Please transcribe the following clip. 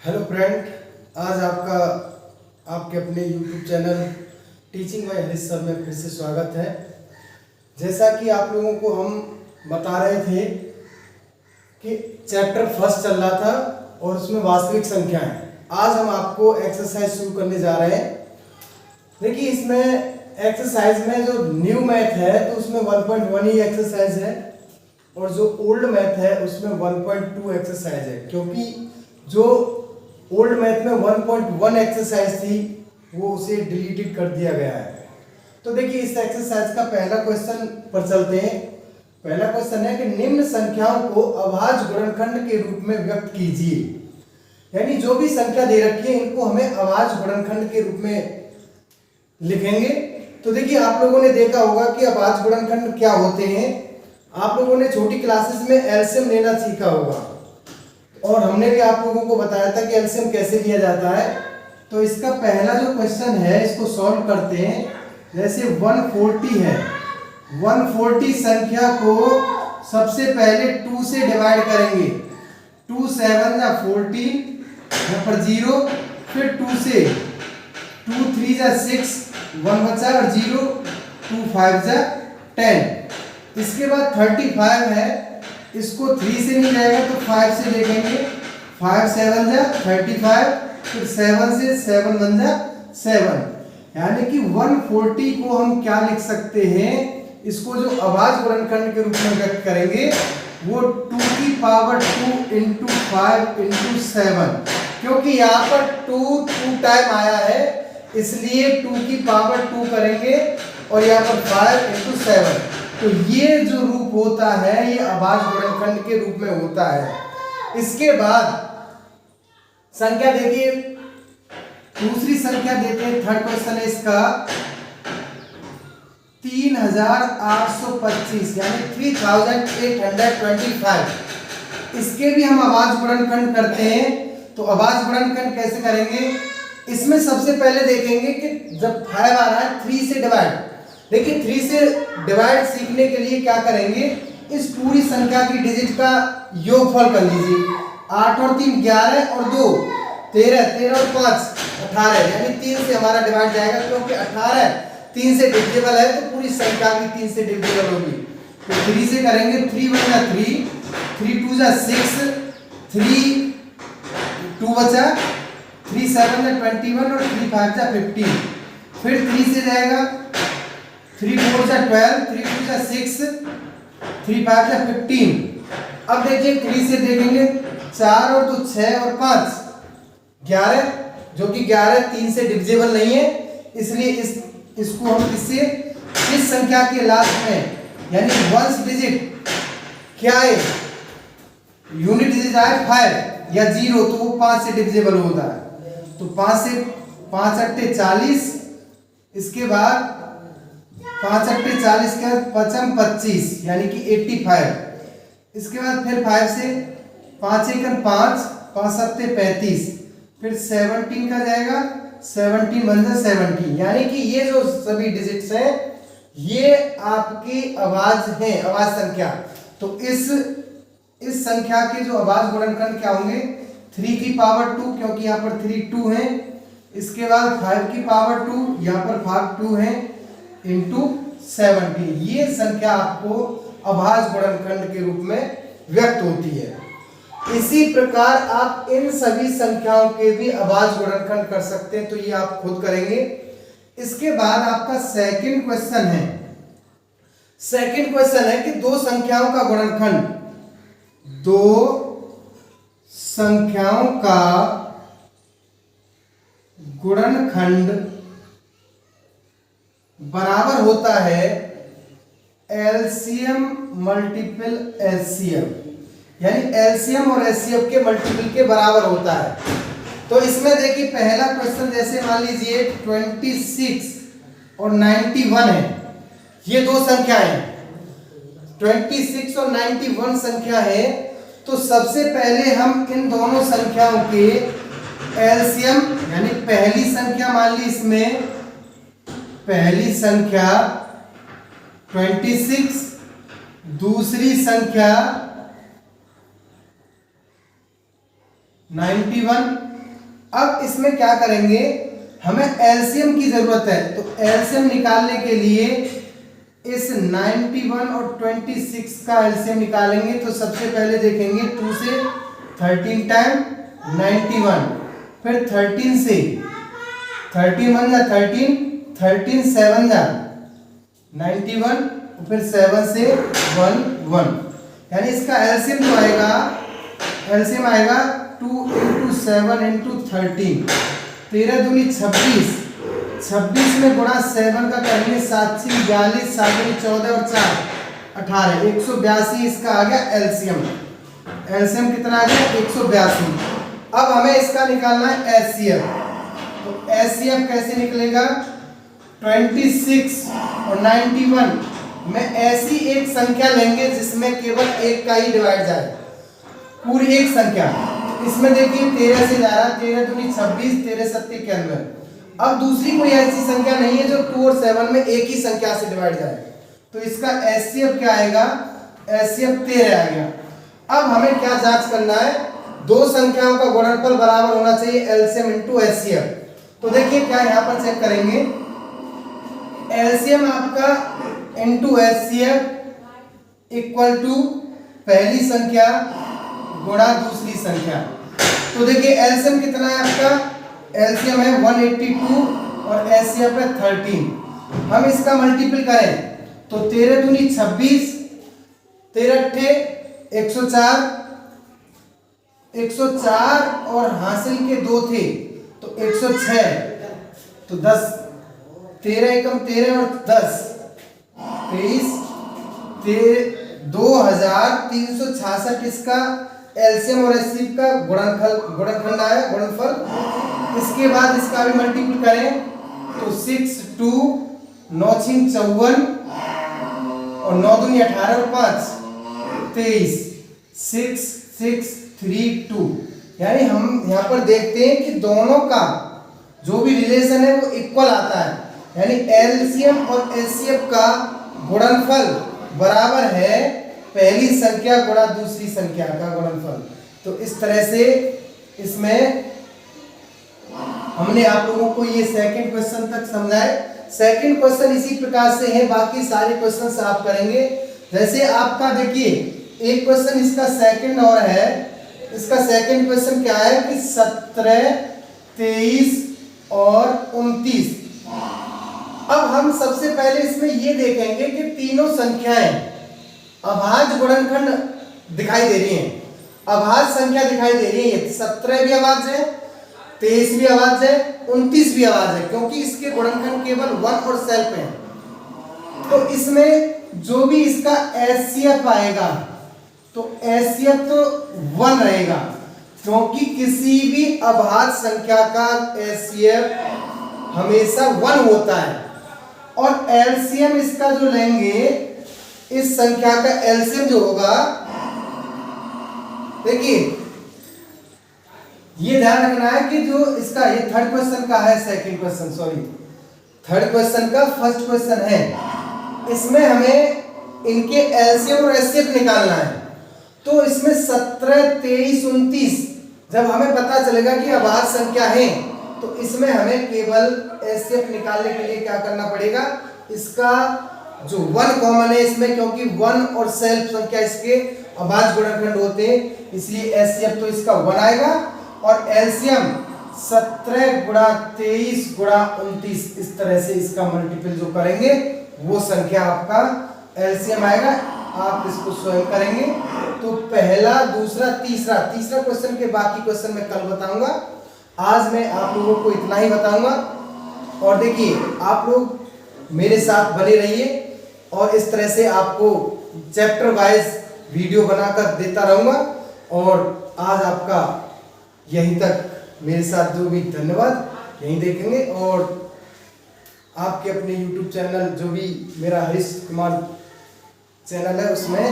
Hello friend, आज आपका आपके अपने YouTube channel teaching bye Harish sir में फिर से स्वागत है। जैसा कि आप लोगों को हम बता रहे थे कि चैप्टर फर्स्ट चल रहा था और उसमें वास्तविक संख्याएं। आज हम आपको एक्सरसाइज शुरू करने जा रहे हैं। देखिए, इसमें एक्सरसाइज में जो न्यू मैथ है तो उसमें 1.1 ही एक्सरसाइज है और जो ओल्ड मैथ है उसमें 1.2 एक्सरसाइज है, क्योंकि जो ओल्ड मैथ में 1.1 एक्सरसाइज थी वो उसे डिलीटेड कर दिया गया है। तो देखिए, इस एक्सरसाइज का पहला क्वेश्चन पर चलते हैं। पहला क्वेश्चन है कि निम्न संख्याओं को अभाज्य गुणनखंड के रूप में व्यक्त कीजिए। यानी जो भी संख्या दे रखी है इनको हमें अभाज्य गुणनखंड के रूप में लिखेंगे। तो देखिए, आप लोगों ने देखा होगा कि अभाज्य गुणनखंड क्या होते हैं। आप लोगों ने छोटी क्लासेस में एलसीएम लेना सीखा होगा और हमने भी आप लोगों को बताया था कि एलसीएम कैसे लिया जाता है। तो इसका पहला जो क्वेश्चन है इसको सॉल्व करते हैं। जैसे 140 है, 140 संख्या को सबसे पहले 2 से डिवाइड करेंगे। 2 7 जा 14, यहाँ पर 0, फिर 2 से 2 3 जा 6, 1 बचा और 0, 2 5 जा 10। इसके बाद 35 है, इसको 3 से नहीं जाएगा तो 5 से देखेंगे। 5 7 जा 35, फिर 7 से 7 1 जा 7। यानी कि 140 को हम क्या लिख सकते हैं, इसको जो अभाज्य गुणनखंड के रूप में व्यक्त करेंगे वो 2 की पावर 2 इंटू 5 इंटू 7। क्योंकि यहाँ पर 2 टाइम आया है इसलिए 2 की पावर 2 करेंगे और यहाँ पर 5 इंटू 7। तो ये जो रूप होता है ये अभाज्य गुणनखंड के रूप में होता है। इसके बाद संख्या देखिए, दूसरी संख्या देते हैं। थर्ड क्वेश्चन है इसका 3825 यानी 3825। इसके भी हम अभाज्य गुणनखंड करते हैं। तो अभाज्य गुणनखंड कैसे करेंगे, इसमें सबसे पहले देखेंगे कि जब 5 आ रहा है 3 से डिवाइड। देखिए, 3 से डिवाइड सीखने के लिए क्या करेंगे, इस पूरी संख्या की डिजिट का योगफल कर लीजिए। 8 और 3 11 और 2 13, 13 और 5 18, यानी 3 से हमारा डिवाइड जाएगा क्योंकि 18 3 से डिविजिबल है तो पूरी संख्या भी 3 से डिविजिबल होगी। तो 3 से करेंगे। 3 1 जा 3, 3 2 जा 6, 3 2 बचा, 3 7 जा 21 और 3 5 जा 15। फिर 3 से जाएगा, 3 4 जा 12, 3 2 जा 6, 3 5 जा 15। अब देखिए 3 से देखेंगे 4 और 2 6 और 5 11, जो कि 11 3 से डिविजिबल नहीं है, इसलिए इसको हम किससे, इस संख्या के लास्ट में यानी वंस डिजिट क्या है, यूनिट डिजिट आए 5 या 0 तो वो 5 से डिविजिबल होता है। तो 5 से 5 अट्ठे 40, इसके बाद 5 अट्ठे 40 का 5 25 यानी कि 85। इसके बाद फिर 5 से 5 एकन 5, 5 सत्ते 35, फिर 17 का जाएगा, 17 1 जा 17। यानी कि ये जो सभी डिजिट्स हैं ये आपकी आवाज है, आवाज संख्या। तो इस संख्या के जो आवाज गुणनखंड क्या होंगे, 3 की पावर 2 क्योंकि यहाँ पर 3 2 है। इसके बाद 5 की पावर 2, यहाँ पर 5 2 है इंटू 70। ये संख्या आपको अभाज्य गुणनखंड के रूप में व्यक्त होती है। इसी प्रकार आप इन सभी संख्याओं के भी अभाज्य गुणनखंड कर सकते हैं, तो ये आप खुद करेंगे। इसके बाद आपका सेकंड क्वेश्चन है। सेकंड क्वेश्चन है कि दो संख्याओं का गुणनखंड, दो संख्याओं का गुणनखंड बराबर होता है एलसीएम मल्टीपल एलसीएम, यानी एलसीएम और एचसीएफ के मल्टीपल के बराबर होता है। तो इसमें देखिए पहला क्वेश्चन, जैसे मान लीजिए 26 और 91 है, ये दो संख्याएं 26 और 91 संख्या है। तो सबसे पहले हम इन दोनों संख्याओं के एलसीएम यानी पहली संख्या मान ली, इसमें पहली संख्या 26, दूसरी संख्या 91। अब इसमें क्या करेंगे, हमें एलसीएम की जरूरत है, तो एलसीएम निकालने के लिए इस 91 और 26 का एलसीएम निकालेंगे। तो सबसे पहले देखेंगे 2 से 13 टाइम 91, फिर 13 से 13 1 जा 13, 13 7 जा 91, फिर 7 से 1 1, यानी इसका एलसीएम जो आएगा, एलसीएम आएगा 2 × 7 × 13, 13 दूनी 26, 26 में गुणा 7 का करेंगे 7 × 42, 7 × 14 और 4 18, 182 इसका आ गया एलसीएम। एलसीएम कितना आ गया 182। अब हमें इसका निकालना है एचसीएफ। तो एचसीएफ कैसे निकलेगा, 26 और 91 में ऐसी एक संख्या लेंगे जिसमें केवल एक का ही डिवाइड जाए, पूरी एक संख्या। इसमें देखिए 13 से जा रहा, 13 दूनी 26, 13 सत्ती 91। अब दूसरी कोई ऐसी संख्या नहीं है जो 2 और 7 में एक ही संख्या से डिवाइड जाए, तो इसका एचसीएफ क्या आएगा, एचसीएफ 13 आ गया। अब हमें क्या जांच करना है, दो संख्याओं का गुणनफल बराबर होना चाहिए, एलसीएम इंटू एचसीएफ। तो देखिए क्या यहाँ पर चेक करेंगे, एलसीएम आपका इंटू एचसीएफ इक्वल टू पहली संख्या गुणा दूसरी संख्या। तो देखिए एलसीएम कितना है आपका, एलसीएम है 182 और एचसीएफ है 13। हम इसका मल्टीपल करें तो 13 दूनी 26, 13 अट्ठे 104, 104 और हासिल के 2 थे तो 106, तो 10, 13 एकम 13 और 10 23, 2366 इसका एलसीएम और एचसीएफ का गुणनखंड आया, गुणनफल। इसके बाद इसका भी मल्टीपल करें तो 6 2 9 6 54 और 9 दूनी 18 और 5 23, 6 6 3 2। यानी हम यहाँ पर देखते हैं कि दोनों का जो भी रिलेशन है वो इक्वल आता है, यानी एलसीएम और एचसीएफ का गुणनफल बराबर है पहली संख्या गुणा दूसरी संख्या का गुणनफल। तो इस तरह से इसमें हमने आप लोगों को ये सेकंड क्वेश्चन तक समझाए। सेकंड क्वेश्चन इसी प्रकार से है, बाकी सारे क्वेश्चन आप करेंगे। जैसे आपका देखिए एक क्वेश्चन इसका सेकंड और है, इसका सेकंड क्वेश्चन क्या है कि 17 23 और 29। अब हम सबसे पहले इसमें ये देखेंगे कि तीनों संख्याएं अभाज्य गुणनखंड दिखाई दे रही हैं, अभाज्य संख्या दिखाई दे रही है। 17 भी अभाज्य है, 23 भी अभाज्य है, 29 भी अभाज्य है, क्योंकि इसके गुणनखंड केवल 1 और सेल्फ है। तो इसमें जो भी इसका एचसीएफ आएगा तो एचसीएफ तो 1 रहेगा, क्योंकि किसी भी अभाज्य संख्या का एचसीएफ हमेशा 1 होता है। और एलसीएम इसका जो लेंगे, इस संख्या का एलसीएम जो होगा, देखिए ये ध्यान रखना है कि जो इसका ये थर्ड क्वेश्चन का है, second question sorry third question का फर्स्ट क्वेश्चन है, इसमें हमें इनके एलसीएम और एचसीएफ निकालना है। तो इसमें 17 23 29 जब हमें पता चलेगा कि अभाज्य संख्या है, तो इसमें हमें केवल एचसीएफ निकालने के लिए क्या करना पड़ेगा, इसका जो 1 कॉमन है इसमें, क्योंकि 1 और सेल्फ संख्या इसके अभाज्य गुणनखंड होते हैं, इसलिए एचसीएफ तो इसका 1 आएगा। और एलसीएम 17 गुणा 23 गुणा 29, इस तरह से इसका मल्टीपल जो करेंगे वो संख्या आपका एलसीएम आएगा। आप इसको स्वयं करेंगे। तो पहला, दूसरा, तीसरा क्वेश्चन के बाकी क्वेश्चन मैं कल बताऊंगा। आज मैं आप लोगों को इतना ही बताऊंगा। और देखिए आप लोग मेरे साथ बने रहिए और इस तरह से आपको चैप्टर वाइज वीडियो बनाकर देता रहूंगा। और आज आपका यहीं तक मेरे साथ जो भी धन्यवाद, यहीं देखेंगे। और आपके अपने YouTube चैनल जो भी मेरा हरीश कुमार चैनल है उसमें